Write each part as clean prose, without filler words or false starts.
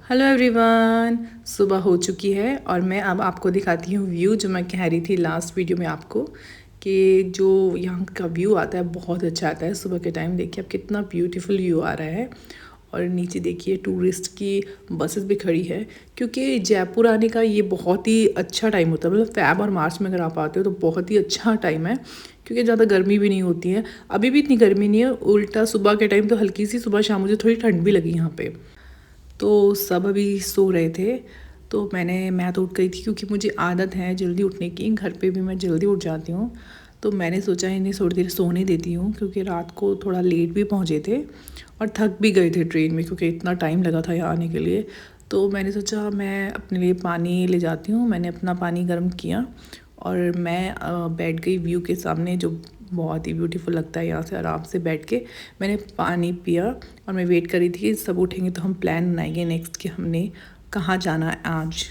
Hello everyone. सुबह हो चुकी है और मैं अब आपको दिखाती हूँ व्यू जो मैं कह रही थी लास्ट वीडियो में आपको कि जो यहाँ का व्यू आता है बहुत अच्छा आता है सुबह के टाइम। देखिए अब कितना ब्यूटीफुल व्यू आ रहा है। और नीचे देखिए टूरिस्ट की बसेस भी खड़ी है क्योंकि जयपुर आने का ये बहुत ही अच्छा टाइम होता है। मतलब फ़ैब और मार्च में अगर आप आते हो तो बहुत ही अच्छा टाइम है क्योंकि ज़्यादा गर्मी भी नहीं होती है। अभी भी इतनी गर्मी नहीं है, उल्टा सुबह के टाइम तो हल्की सी सुबह शाम मुझे थोड़ी ठंड भी लगी यहाँ पे। तो सब अभी सो रहे थे तो मैं तो उठ गई थी क्योंकि मुझे आदत है जल्दी उठने की। घर पे भी मैं जल्दी उठ जाती हूँ तो मैंने सोचा इन्हें थोड़ी देर सोने देती हूँ क्योंकि रात को थोड़ा लेट भी पहुँचे थे और थक भी गए थे ट्रेन में क्योंकि इतना टाइम लगा था यहाँ आने के लिए। तो मैंने सोचा मैं अपने लिए पानी ले जाती हूँ। मैंने अपना पानी गर्म किया और मैं बैठ गई व्यू के सामने जो बहुत ही ब्यूटीफुल लगता है। यहाँ से आराम से बैठ के मैंने पानी पिया और मैं वेट कर रही थी कि सब उठेंगे तो हम प्लान बनाएंगे नेक्स्ट कि हमने कहाँ जाना है आज।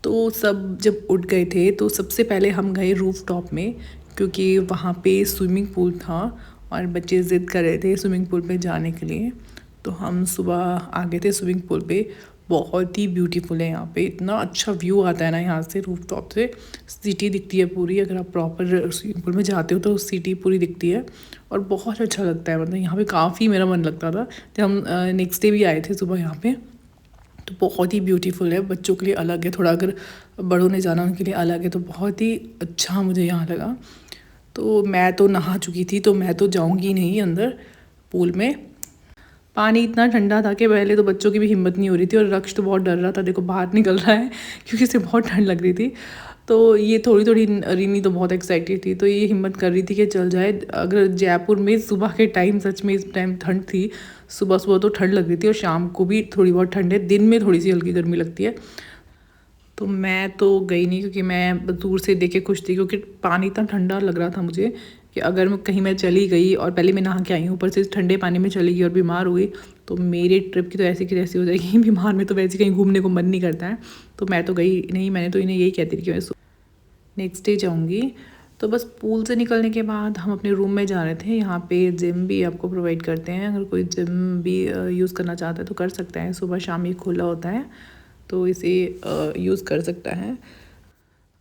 तो सब जब उठ गए थे तो सबसे पहले हम गए रूफ टॉप में क्योंकि वहाँ पे स्विमिंग पूल था और बच्चे ज़िद कर रहे थे स्विमिंग पूल पे जाने के लिए। तो हम सुबह आ गए थे स्विमिंग पूल पे। बहुत ही ब्यूटीफुल है यहाँ पे, इतना अच्छा व्यू आता है ना यहाँ से रूफ टॉप से। सिटी दिखती है पूरी, अगर आप प्रॉपर स्विमिंग पूल में जाते हो तो सिटी पूरी दिखती है और बहुत अच्छा लगता है। मतलब यहाँ पे काफ़ी मेरा मन लगता था जब हम नेक्स्ट डे भी आए थे सुबह यहाँ पे। तो बहुत ही ब्यूटीफुल है, बच्चों के लिए अलग है थोड़ा, अगर बड़ों ने जाना उनके लिए अलग है। तो बहुत ही अच्छा मुझे यहाँ लगा। तो मैं तो नहा चुकी थी तो मैं तो जाऊँगी नहीं अंदर पूल में। पानी इतना ठंडा था कि पहले तो बच्चों की भी हिम्मत नहीं हो रही थी और रक्ष तो बहुत डर रहा था, देखो बाहर निकल रहा है क्योंकि इसे बहुत ठंड लग रही थी। तो ये थोड़ी थोड़ी रीनी तो बहुत एक्साइटेड थी तो ये हिम्मत कर रही थी कि चल जाए। अगर जयपुर में सुबह के टाइम सच में इस टाइम ठंड थी, सुबह सुबह तो ठंड लग रही थी और शाम को भी थोड़ी बहुत ठंड है, दिन में थोड़ी सी हल्की गर्मी लगती है। तो मैं तो गई नहीं क्योंकि मैं दूर से देख के खुश थी क्योंकि पानी इतना ठंडा लग रहा था मुझे कि अगर मैं चली गई और पहले मैं नहा के आई हूँ ऊपर से ठंडे पानी में चली गई और बीमार हुई तो मेरी ट्रिप की तो ऐसी की तैसी हो जाएगी। बीमार में तो वैसे कहीं घूमने को मन नहीं करता है। तो मैं तो गई नहीं, मैंने तो इन्हें यही कहती थी कि मैं नेक्स्ट डे जाऊँगी। तो बस पूल से निकलने के बाद हम अपने रूम में जा रहे थे। यहाँ पे जिम भी आपको प्रोवाइड करते हैं, अगर कोई जिम भी यूज़ करना चाहता है तो कर सकता है। सुबह शाम ही खुला होता है तो इसे यूज़ कर सकता है।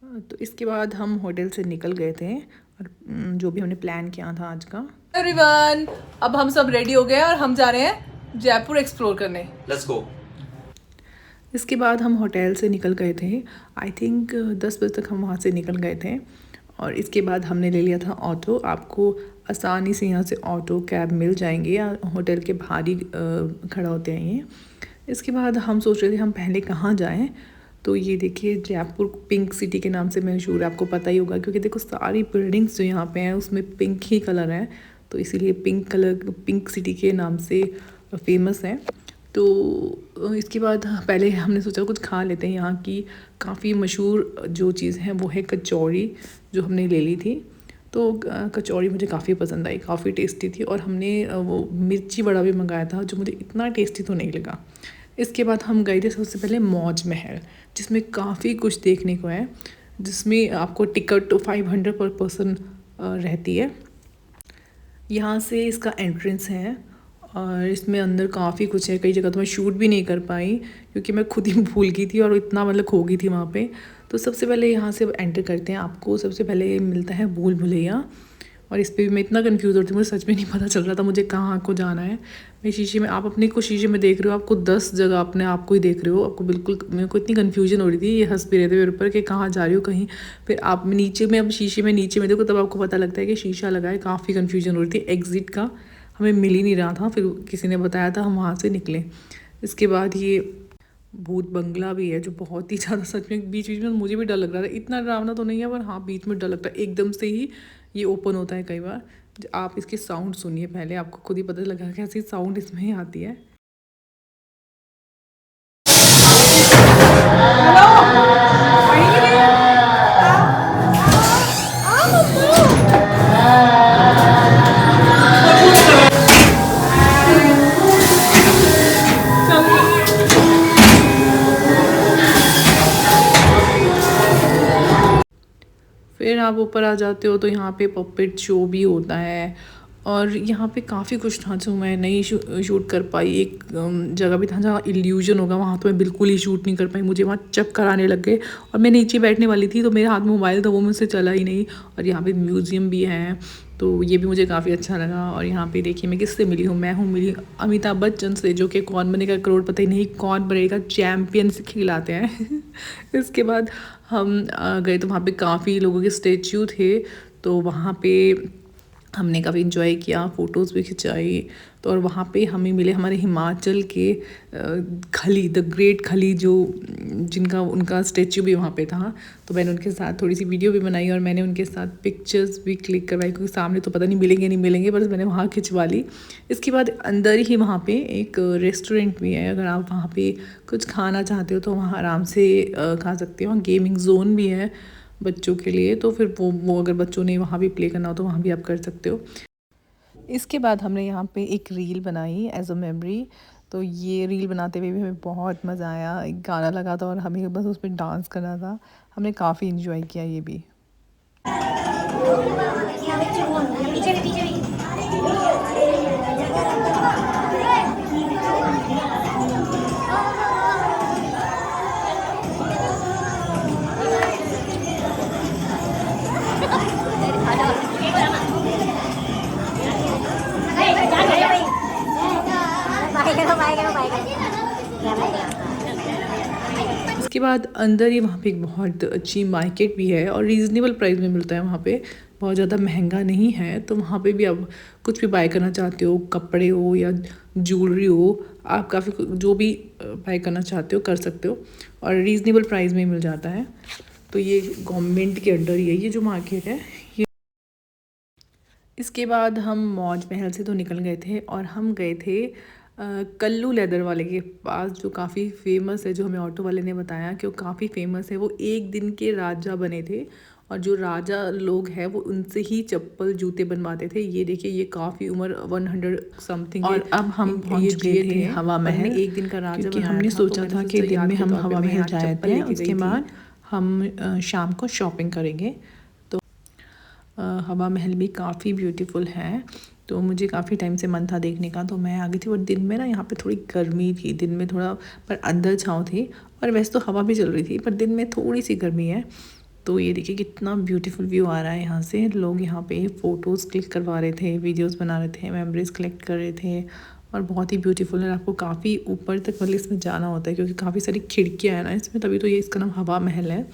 तो इसके बाद हम होटल से निकल गए थे और जो भी हमने प्लान किया था आज का। एवरीवन, अब हम सब रेडी हो गए और हम जा रहे हैं जयपुर एक्सप्लोर करने। Let's go. इसके बाद हम होटल से निकल गए थे, आई थिंक 10 बजे तक हम वहाँ से निकल गए थे। और इसके बाद हमने ले लिया था ऑटो। आपको आसानी से यहाँ से ऑटो कैब मिल जाएंगे या होटल के बाहर ही खड़ा होते हैं ये। इसके बाद हम सोच रहे थे हम पहले कहाँ जाएं। तो ये देखिए जयपुर पिंक सिटी के नाम से मशहूर है, आपको पता ही होगा क्योंकि देखो सारी बिल्डिंग्स जो यहाँ पे हैं उसमें पिंक ही कलर है तो इसीलिए पिंक कलर पिंक सिटी के नाम से फेमस है। तो इसके बाद पहले हमने सोचा कुछ खा लेते हैं। यहाँ की काफ़ी मशहूर जो चीज़ है वो है कचौड़ी, जो हमने ले ली थी। तो कचौड़ी मुझे काफ़ी पसंद आई, काफ़ी टेस्टी थी। और हमने वो मिर्ची बड़ा भी मंगाया था जो मुझे इतना टेस्टी तो नहीं लगा। इसके बाद हम गए थे सबसे पहले मौज महल, जिसमें काफ़ी कुछ देखने को है, जिसमें आपको टिकट 500 पर पर्सन रहती है। यहाँ से इसका एंट्रेंस है और इसमें अंदर काफ़ी कुछ है। कई जगह तो मैं शूट भी नहीं कर पाई क्योंकि मैं खुद ही भूल गई थी और इतना मतलब खो गई थी वहाँ पे। तो सबसे पहले यहाँ से एंटर करते हैं, आपको सबसे पहले मिलता है भूल भुलैया। और इस पर भी मैं इतना कंफ्यूज होती हूँ, मुझे सच में नहीं पता चल रहा था मुझे कहाँ को जाना है। मैं शीशे में, आप अपने को शीशे में देख रहे हो, आपको 10 जगह अपने आप को ही देख रहे हो, आपको बिल्कुल, मेरे को इतनी कन्फ्यूजन हो रही थी, ये हंस भी रहे थे मेरे ऊपर कि कहाँ जा रही हो कहीं। फिर आप नीचे में, अब शीशे में नीचे में देखो तब आपको पता लगता है कि शीशा लगा है। काफ़ी कन्फ्यूजन हो रही थी, एग्ज़िट का हमें मिल ही नहीं रहा था, फिर किसी ने बताया था हम वहाँ से निकले। इसके बाद ये भूत बंगला भी है जो बहुत ही ज़्यादा, सच में बीच बीच में मुझे भी डर लग रहा था। इतना डरावना तो नहीं है पर हाँ बीच में डर लगता है, एकदम से ही ये ओपन होता है कई बार। आप इसके साउंड सुनिए पहले, आपको खुद ही पता लगा कैसी साउंड इसमें ही आती है। फिर आप ऊपर आ जाते हो तो यहाँ पे पपेट शो भी होता है और यहाँ पे काफ़ी कुछ था जो मैं नहीं शूट कर पाई। एक जगह भी था जहाँ इल्यूजन होगा, वहाँ तो मैं बिल्कुल ही शूट नहीं कर पाई। मुझे वहाँ चक्कर आने लग गए और मैं नीचे बैठने वाली थी तो मेरे हाथ में मोबाइल था, वो मुझसे चला ही नहीं। और यहाँ पे म्यूज़ियम भी है तो ये भी मुझे काफ़ी अच्छा लगा। और यहाँ पे देखिए मैं किससे मिली हूँ, मैं हूँ मिली अमिताभ बच्चन से, जो कि कौन बनेगा करोड़पति नहीं, कौन बनेगा चैम्पियन से खिलाते हैं। इसके बाद हम गए तो वहाँ पे काफ़ी लोगों के स्टेच्यू थे, तो वहाँ पे हमने काफ़ी इन्जॉय किया, फ़ोटोज़ भी खिंचाई। तो और वहाँ पे हमें मिले हमारे हिमाचल के खली, द ग्रेट खली, जो जिनका उनका स्टेच्यू भी वहाँ पे था। तो मैंने उनके साथ थोड़ी सी वीडियो भी बनाई और मैंने उनके साथ पिक्चर्स भी क्लिक करवाई, क्योंकि सामने तो पता नहीं मिलेंगे नहीं मिलेंगे, बस मैंने वहाँ खिंचवा ली। इसके बाद अंदर ही वहाँ पे एक रेस्टोरेंट भी है, अगर आप वहाँ पे कुछ खाना चाहते हो तो वहाँ आराम से खा सकते हो। वहाँ गेमिंग जोन भी है बच्चों के लिए, तो फिर वो अगर बच्चों ने वहाँ भी प्ले करना हो तो वहाँ भी आप कर सकते हो। इसके बाद हमने यहाँ पे एक रील बनाई एज अ मेमोरी। तो ये रील बनाते हुए भी हमें बहुत मज़ा आया, एक गाना लगा था और हमें बस उस पर डांस करना था। हमने काफ़ी इन्जॉय किया ये भी। इसके बाद अंदर ही वहाँ पे एक बहुत अच्छी मार्केट भी है और रीज़नेबल प्राइस में मिलता है वहाँ पे, बहुत ज़्यादा महंगा नहीं है। तो वहाँ पे भी आप कुछ भी बाय करना चाहते हो, कपड़े हो या ज्वेलरी हो, आप काफ़ी जो भी बाय करना चाहते हो कर सकते हो और रीज़नेबल प्राइस में मिल जाता है। तो ये गवर्नमेंट के अंडर ही है ये जो मार्केट है ये। इसके बाद हम मौज महल से तो निकल गए थे और हम गए थे कल्लू लेदर वाले के पास, जो काफ़ी फेमस है, जो हमें ऑटो वाले ने बताया कि वो काफ़ी फेमस है। वो एक दिन के राजा बने थे और जो राजा लोग हैं वो उनसे ही चप्पल जूते बनवाते थे। ये देखिए ये काफ़ी उम्र 100 समथिंग। और अब हम पहुंच गए थे हवा महल, एक दिन का राजा क्योंकि हमने सोचा था कि दिन में हम हवा महल जाते हैं, उसके बाद हम शाम को शॉपिंग करेंगे। तो हवा महल भी काफ़ी ब्यूटीफुल है, तो मुझे काफ़ी टाइम से मन था देखने का, तो मैं आ गई थी। और दिन में ना यहाँ पे थोड़ी गर्मी थी, दिन में थोड़ा, पर अंदर छाँव थी और वैसे तो हवा भी चल रही थी, पर दिन में थोड़ी सी गर्मी है। तो ये देखिए कितना ब्यूटीफुल व्यू आ रहा है यहाँ से। लोग यहाँ पे फ़ोटोज़ क्लिक करवा रहे थे, वीडियोस बना रहे थे, मेमोरीज कलेक्ट कर रहे थे और बहुत ही ब्यूटीफुल है। आपको काफ़ी ऊपर तक मतलब इसमें जाना होता है क्योंकि काफ़ी सारी खिड़कियाँ हैं ना इसमें, तभी तो ये इसका नाम हवा महल है।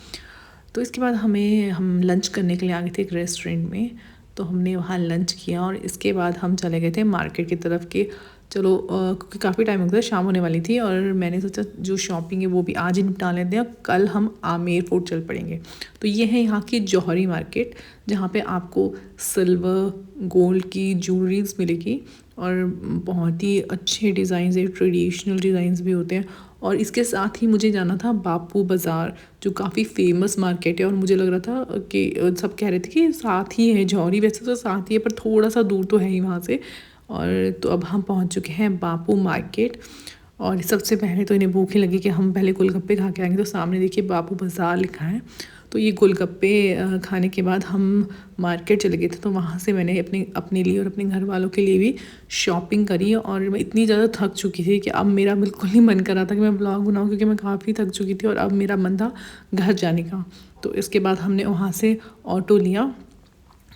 तो इसके बाद हम लंच करने के लिए आ गए थे एक रेस्टोरेंट में, तो हमने वहाँ लंच किया और इसके बाद हम चले गए थे मार्केट की तरफ के। चलो क्योंकि काफ़ी टाइम हो गया, शाम होने वाली थी और मैंने सोचा जो शॉपिंग है वो भी आज ही निपटा लेते हैं, कल हम आमेर फोर्ट चल पड़ेंगे। तो ये है यहाँ की जौहरी मार्केट, जहाँ पे आपको सिल्वर गोल्ड की ज्वेलरीज मिलेगी और बहुत ही अच्छे डिज़ाइंस है, ट्रेडिशनल डिज़ाइंस भी होते हैं। और इसके साथ ही मुझे जाना था बापू बाज़ार, जो काफ़ी फेमस मार्केट है और मुझे लग रहा था कि सब कह रहे थे कि साथ ही है जौहरी, वैसे तो साथ ही है पर थोड़ा सा दूर तो है ही वहाँ से। और तो अब हम पहुँच चुके हैं बापू मार्केट और सबसे पहले तो इन्हें भूख ही लगी कि हम पहले गोलगप्पे खा के आएंगे। तो सामने देखिए बापू बाज़ार लिखा है, तो ये गोलगप्पे खाने के बाद हम मार्केट चले गए थे। तो वहाँ से मैंने अपने लिए और अपने घर वालों के लिए भी शॉपिंग करी और मैं इतनी ज़्यादा थक चुकी थी कि अब मेरा बिल्कुल ही मन कर रहा था कि मैं ब्लॉग बनाऊँ, क्योंकि मैं काफ़ी थक चुकी थी और अब मेरा मन था घर जाने का। तो इसके बाद हमने वहाँ से ऑटो लिया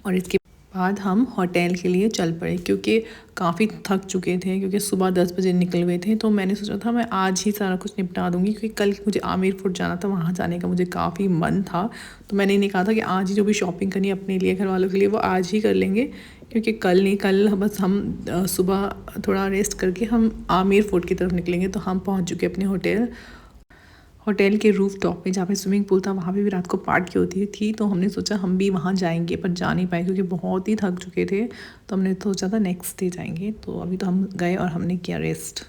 और इसके बाद हम होटल के लिए चल पड़े, क्योंकि काफ़ी थक चुके थे, क्योंकि सुबह 10 बजे निकल गए थे। तो मैंने सोचा था मैं आज ही सारा कुछ निपटा दूँगी, क्योंकि कल मुझे आमेर फोर्ट जाना था, वहाँ जाने का मुझे काफ़ी मन था। तो मैंने इन्हें कहा था कि आज ही जो भी शॉपिंग करनी है अपने लिए घर वालों के लिए वो आज ही कर लेंगे, क्योंकि कल नहीं, कल बस हम सुबह थोड़ा रेस्ट करके हम आमेर फोर्ट की तरफ निकलेंगे। तो हम पहुँच चुके अपने होटल के रूफ टॉप में, जहाँ पे स्विमिंग पूल था, वहाँ पे भी रात को पार्टी होती थी। तो हमने सोचा हम भी वहाँ जाएंगे, पर जा नहीं पाए क्योंकि बहुत ही थक चुके थे। तो हमने सोचा था नेक्स्ट डे जाएंगे। तो अभी तो हम गए और हमने किया रेस्ट।